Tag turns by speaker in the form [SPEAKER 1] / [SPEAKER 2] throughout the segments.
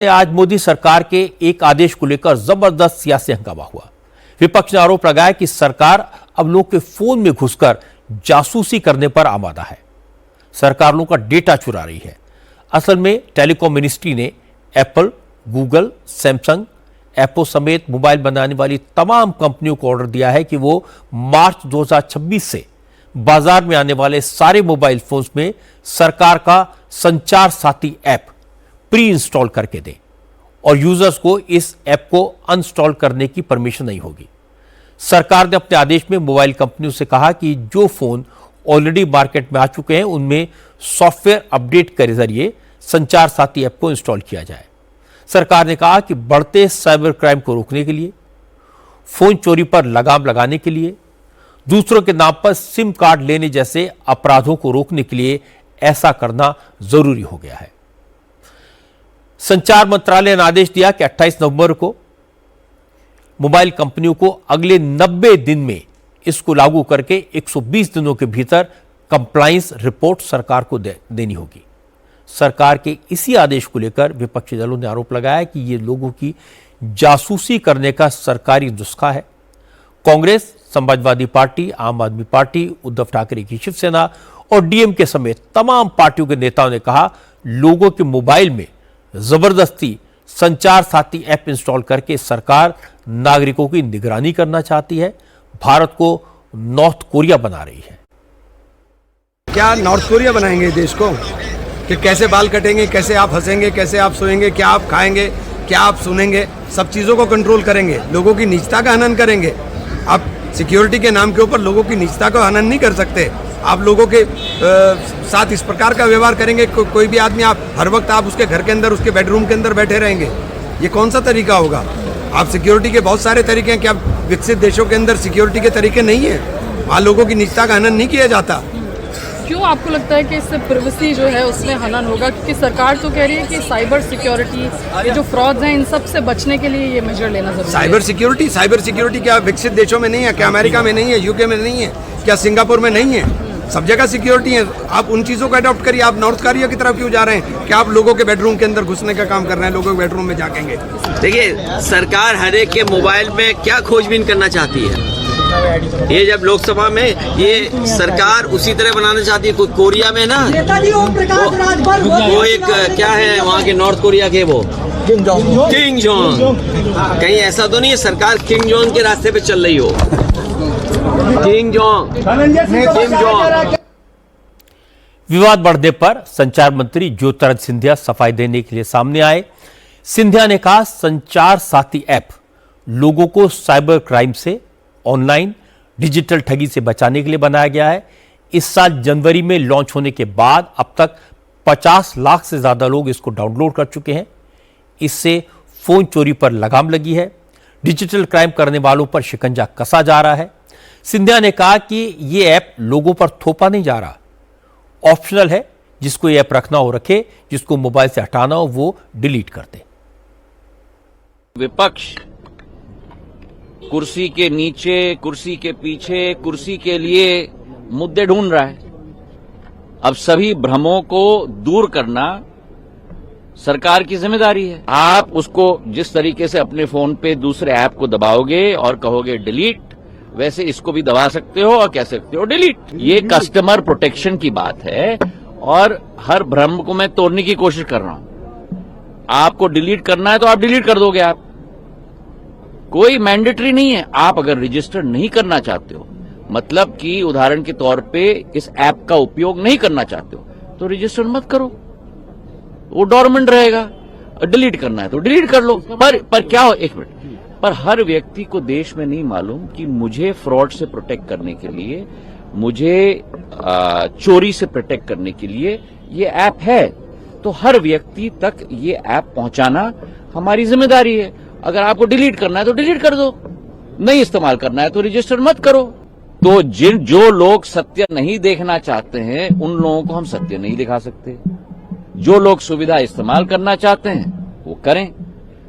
[SPEAKER 1] आज मोदी सरकार के एक आदेश को लेकर जबरदस्त सियासी हंगामा हुआ। विपक्ष ने आरोप लगाया कि सरकार अब लोग के फोन में घुसकर जासूसी करने पर आमादा है। सरकार लोगों का डेटा चुरा रही है। असल में टेलीकॉम मिनिस्ट्री ने एप्पल, गूगल, सैमसंग, एप्पो समेत मोबाइल बनाने वाली तमाम कंपनियों को ऑर्डर दिया है कि वो मार्च 2026 से बाजार में आने वाले सारे मोबाइल फोन्स में सरकार का संचार साथी ऐप प्री इंस्टॉल करके दें और यूजर्स को इस ऐप को अनस्टॉल करने की परमिशन नहीं होगी। सरकार ने अपने आदेश में मोबाइल कंपनियों से कहा कि जो फोन ऑलरेडी मार्केट में आ चुके हैं उनमें सॉफ्टवेयर अपडेट के जरिए संचार साथी ऐप को इंस्टॉल किया जाए। सरकार ने कहा कि बढ़ते साइबर क्राइम को रोकने के लिए, फोन चोरी पर लगाम लगाने के लिए, दूसरों के नाम पर सिम कार्ड लेने जैसे अपराधों को रोकने के लिए ऐसा करना जरूरी हो गया है। संचार मंत्रालय ने आदेश दिया कि 28 नवंबर को मोबाइल कंपनियों को अगले 90 दिन में इसको लागू करके 120 दिनों के भीतर कंप्लायंस रिपोर्ट सरकार को देनी होगी। सरकार के इसी आदेश को लेकर विपक्षी दलों ने आरोप लगाया कि यह लोगों की जासूसी करने का सरकारी नुस्खा है। कांग्रेस, समाजवादी पार्टी, आम आदमी पार्टी, उद्धव ठाकरे की शिवसेना और डीएमके समेत तमाम पार्टियों के नेताओं ने कहा, लोगों के मोबाइल में जबरदस्ती संचार साथी ऐप इंस्टॉल करके सरकार नागरिकों की निगरानी करना चाहती है, भारत को नॉर्थ कोरिया बना रही है।
[SPEAKER 2] क्या नॉर्थ कोरिया बनाएंगे देश को? कि कैसे बाल कटेंगे, कैसे आप हंसेंगे, कैसे आप सोएंगे, क्या आप खाएंगे, क्या आप सुनेंगे, सब चीज़ों को कंट्रोल करेंगे, लोगों की निजता का हनन करेंगे। आप सिक्योरिटी के नाम के ऊपर लोगों की निजता का हनन नहीं कर सकते। आप लोगों के साथ इस प्रकार का व्यवहार करेंगे, कोई भी आदमी आप हर वक्त आप उसके घर के अंदर, उसके बेडरूम के अंदर बैठे रहेंगे, ये कौन सा तरीका होगा? आप सिक्योरिटी के बहुत सारे तरीके हैं। क्या विकसित देशों के अंदर सिक्योरिटी के तरीके नहीं है? वहाँ लोगों की निजता का हनन नहीं किया जाता।
[SPEAKER 3] क्यों आपको लगता है कि इससे प्राइवेसी जो है उसमें हनन होगा? क्योंकि सरकार तो कह रही है कि साइबर सिक्योरिटी, ये जो फ्रॉड्स हैं, इन सब से बचने के लिए ये मेजर लेना जरूरी है।
[SPEAKER 2] साइबर सिक्योरिटी क्या विकसित देशों में नहीं है? क्या अमेरिका में नहीं है? यूके में नहीं है? क्या सिंगापुर में नहीं है? सब जगह सिक्योरिटी है। आप उन चीज़ों को अडॉप्ट करिए। आप नॉर्थ कोरिया की तरफ क्यों जा रहे हैं? क्या आप लोगों के बेडरूम के अंदर घुसने का काम कर रहे हैं? लोगों के बेडरूम में जाकेंगे?
[SPEAKER 4] देखिए, सरकार हर एक के मोबाइल में क्या खोजबीन करना चाहती है। ये जब लोकसभा में ये सरकार उसी तरह बनाना चाहती है। कोरिया में ना वो एक क्या है वहाँ के नॉर्थ कोरिया के वो किंग जोंग, कहीं ऐसा तो नहीं है सरकार किंग जोंग के रास्ते पे चल रही हो? King Jong.
[SPEAKER 1] विवाद बढ़ने पर संचार मंत्री ज्योतिरादित्य सिंधिया सफाई देने के लिए सामने आए। सिंधिया ने कहा, संचार साथी ऐप लोगों को साइबर क्राइम से, ऑनलाइन डिजिटल ठगी से बचाने के लिए बनाया गया है। इस साल जनवरी में लॉन्च होने के बाद अब तक 50 लाख से ज्यादा लोग इसको डाउनलोड कर चुके हैं। इससे फोन चोरी पर लगाम लगी है, डिजिटल क्राइम करने वालों पर शिकंजा कसा जा रहा है। सिंधिया ने कहा कि यह ऐप लोगों पर थोपा नहीं जा रहा, ऑप्शनल है। जिसको यह ऐप रखना हो रखे, जिसको मोबाइल से हटाना हो वो डिलीट कर दे।
[SPEAKER 5] विपक्ष कुर्सी के नीचे, कुर्सी के पीछे, कुर्सी के लिए मुद्दे ढूंढ रहा है। अब सभी भ्रमों को दूर करना सरकार की जिम्मेदारी है। आप उसको जिस तरीके से अपने फोन पे दूसरे ऐप को दबाओगे और कहोगे डिलीट, वैसे इसको भी दबा सकते हो और कह सकते हो डिलीट। ये कस्टमर प्रोटेक्शन की बात है और हर भ्रम को मैं तोड़ने की कोशिश कर रहा हूं। आपको डिलीट करना है तो आप डिलीट कर दोगे। आप कोई मैंडेटरी नहीं है। आप अगर रजिस्टर नहीं करना चाहते हो, मतलब कि उदाहरण के तौर पे इस ऐप का उपयोग नहीं करना चाहते हो, तो रजिस्टर मत करो, वो डोरमेंट रहेगा। डिलीट करना है तो डिलीट कर लो। पर क्या हो, एक मिनट, पर हर व्यक्ति को देश में नहीं मालूम कि मुझे फ्रॉड से प्रोटेक्ट करने के लिए, मुझे चोरी से प्रोटेक्ट करने के लिए ये ऐप है। तो हर व्यक्ति तक ये ऐप पहुंचाना हमारी जिम्मेदारी है। अगर आपको डिलीट करना है तो डिलीट कर दो, नहीं इस्तेमाल करना है तो रजिस्टर मत करो। तो जो लोग सत्य नहीं देखना चाहते हैं उन लोगों को हम सत्य नहीं दिखा सकते। जो लोग सुविधा इस्तेमाल करना चाहते हैं वो करें,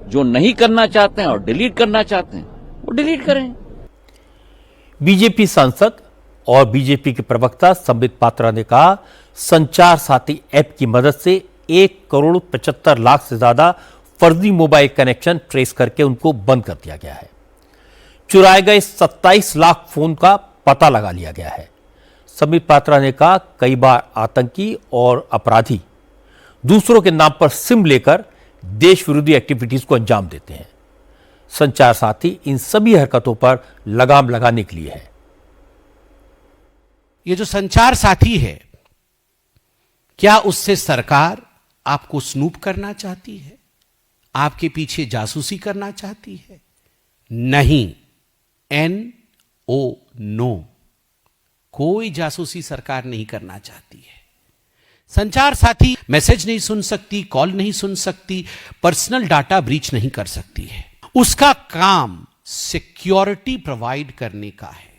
[SPEAKER 5] जो नहीं करना चाहते हैं और डिलीट करना चाहते हैं वो डिलीट करें।
[SPEAKER 1] बीजेपी सांसद और बीजेपी के प्रवक्ता संबित पात्रा ने कहा, संचार साथी ऐप की मदद से 1 करोड़ 75 लाख से ज्यादा फर्जी मोबाइल कनेक्शन ट्रेस करके उनको बंद कर दिया गया है। चुराए गए 27 लाख फोन का पता लगा लिया गया है। समीर पात्रा ने कहा, कई बार आतंकी और अपराधी दूसरों के नाम पर सिम लेकर देश विरोधी एक्टिविटीज को अंजाम देते हैं। संचार साथी इन सभी हरकतों पर लगाम लगाने के लिए है।
[SPEAKER 6] ये जो संचार साथी है, क्या उससे सरकार आपको स्नूप करना चाहती है? आपके पीछे जासूसी करना चाहती है? नहीं, NO, नो, कोई जासूसी सरकार नहीं करना चाहती है। संचार साथी मैसेज नहीं सुन सकती, कॉल नहीं सुन सकती, पर्सनल डाटा ब्रीच नहीं कर सकती है। उसका काम सिक्योरिटी प्रोवाइड करने का है।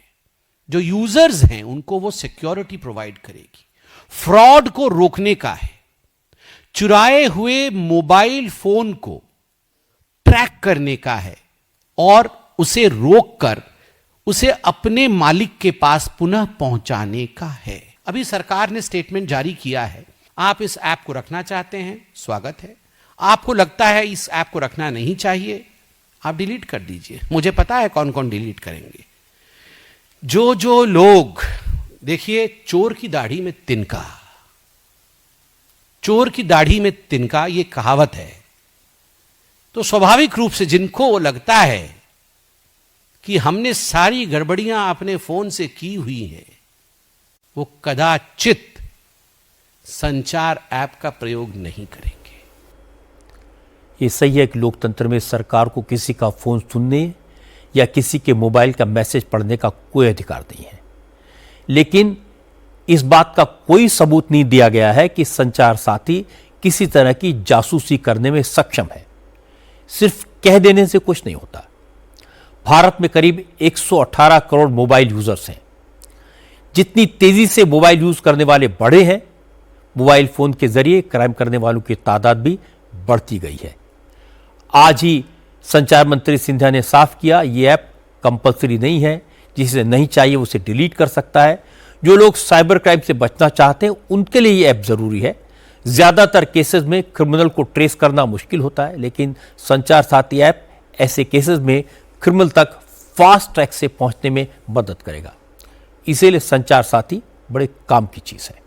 [SPEAKER 6] जो यूजर्स हैं उनको वो सिक्योरिटी प्रोवाइड करेगी। फ्रॉड को रोकने का है। चुराए हुए मोबाइल फोन को ट्रैक करने का है और उसे रोककर उसे अपने मालिक के पास पुनः पहुंचाने का है। अभी सरकार ने स्टेटमेंट जारी किया है। आप इस ऐप को रखना चाहते हैं, स्वागत है। आपको लगता है इस ऐप को रखना नहीं चाहिए, आप डिलीट कर दीजिए। मुझे पता है कौन कौन डिलीट करेंगे। जो लोग, देखिए, चोर की दाढ़ी में तिनका, चोर की दाढ़ी में तिनका, ये कहावत है। तो स्वाभाविक रूप से जिनको वो लगता है कि हमने सारी गड़बड़ियां अपने फोन से की हुई हैं, वो कदाचित संचार ऐप का प्रयोग नहीं करेंगे।
[SPEAKER 1] ये सही है कि लोकतंत्र में सरकार को किसी का फोन सुनने या किसी के मोबाइल का मैसेज पढ़ने का कोई अधिकार नहीं है, लेकिन इस बात का कोई सबूत नहीं दिया गया है कि संचार साथी किसी तरह की जासूसी करने में सक्षम है। सिर्फ कह देने से कुछ नहीं होता। भारत में करीब 118 करोड़ मोबाइल यूजर्स हैं। जितनी तेजी से मोबाइल यूज करने वाले बढ़े हैं, मोबाइल फोन के जरिए क्राइम करने वालों की तादाद भी बढ़ती गई है। आज ही संचार मंत्री सिंधिया ने साफ किया, ये ऐप कंपलसरी नहीं है, जिसे नहीं चाहिए उसे डिलीट कर सकता है। जो लोग साइबर क्राइम से बचना चाहते हैं उनके लिए ये ऐप जरूरी है। ज्यादातर केसेस में क्रिमिनल को ट्रेस करना मुश्किल होता है, लेकिन संचार साथी ऐप ऐसे केसेस में क्रिमिनल तक फास्ट ट्रैक से पहुंचने में मदद करेगा। इसीलिए संचार साथी बड़े काम की चीज है।